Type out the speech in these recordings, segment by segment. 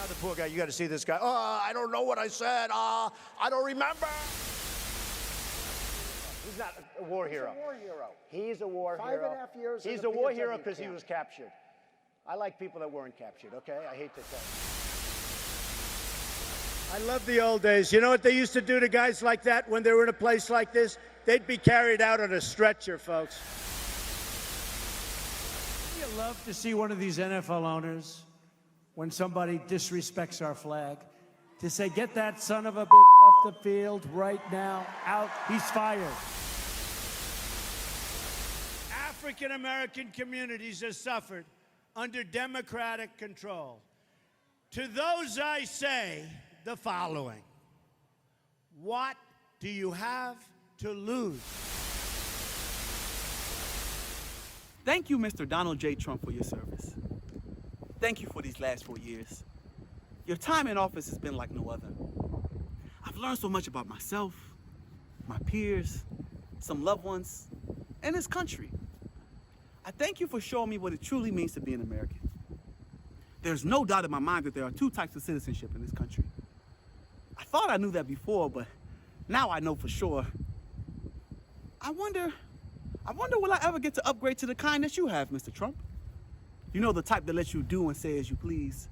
Now the poor guy, you got to see this guy. Oh, I don't know what I said. I don't remember. He's not a war hero. He's a war hero. He's a war hero. 5.5 years. He's a war hero because he was captured. I like people that weren't captured, okay? I hate to tell you. I love the old days. You know what they used to do to guys like that when they were in a place like this? They'd be carried out on a stretcher, folks. Wouldn't you love to see one of these NFL owners, when somebody disrespects our flag, to say, get that son of a bitch off the field right now, out, he's fired. African-American communities have suffered under Democratic control. To those I say the following: what do you have to lose? Thank you, Mr. Donald J. Trump, for your service. Thank you for these last 4 years. Your time in office has been like no other. I've learned so much about myself, my peers, some loved ones, and this country. I thank you for showing me what it truly means to be an American. There's no doubt in my mind that there are two types of citizenship in this country. I thought I knew that before, but now I know for sure. I wonder will I ever get to upgrade to the kind that you have, Mr. Trump? You know, the type that lets you do and say as you please.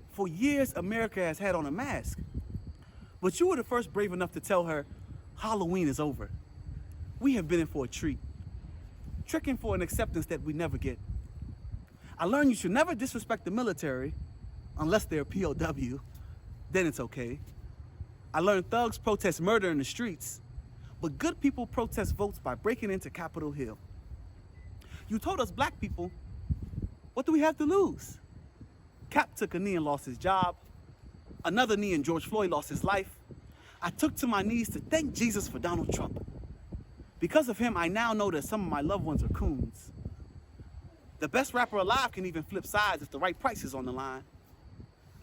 For years, America has had on a mask. But you were the first brave enough to tell her, Halloween is over. We have been in for a treat. Tricking for an acceptance that we never get. I learned you should never disrespect the military unless they're a POW. Then it's okay. I learned thugs protest murder in the streets, but good people protest votes by breaking into Capitol Hill. You told us black people, what do we have to lose? Cap took a knee and lost his job. Another knee and George Floyd lost his life. I took to my knees to thank Jesus for Donald Trump. Because of him, I now know that some of my loved ones are coons. The best rapper alive can even flip sides if the right price is on the line.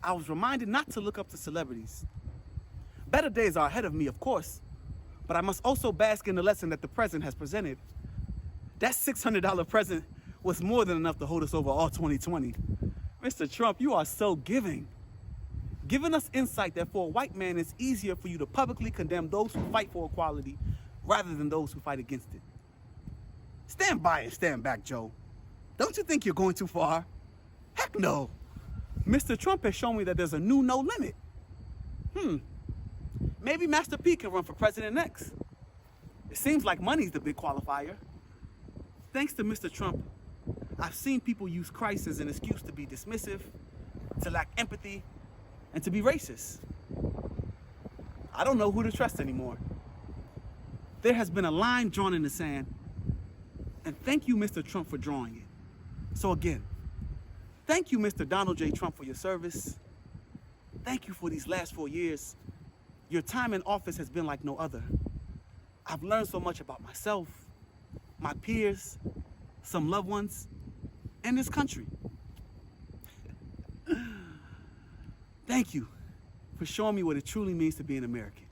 I was reminded not to look up to celebrities. Better days are ahead of me, of course, but I must also bask in the lesson that the president has presented. That $600 present was more than enough to hold us over all 2020. Mr. Trump, you are so giving. Giving us insight that for a white man, it's easier for you to publicly condemn those who fight for equality rather than those who fight against it. Stand by and stand back, Joe. Don't you think you're going too far? Heck no. Mr. Trump has shown me that there's a new no limit. Maybe Master P can run for president next. It seems like money's the big qualifier. Thanks to Mr. Trump, I've seen people use Christ as an excuse to be dismissive, to lack empathy, and to be racist. I don't know who to trust anymore. There has been a line drawn in the sand, and thank you, Mr. Trump, for drawing it. So again, thank you, Mr. Donald J. Trump, for your service. Thank you for these last 4 years. Your time in office has been like no other. I've learned so much about myself, my peers, some loved ones, and this country. Thank you for showing me what it truly means to be an American.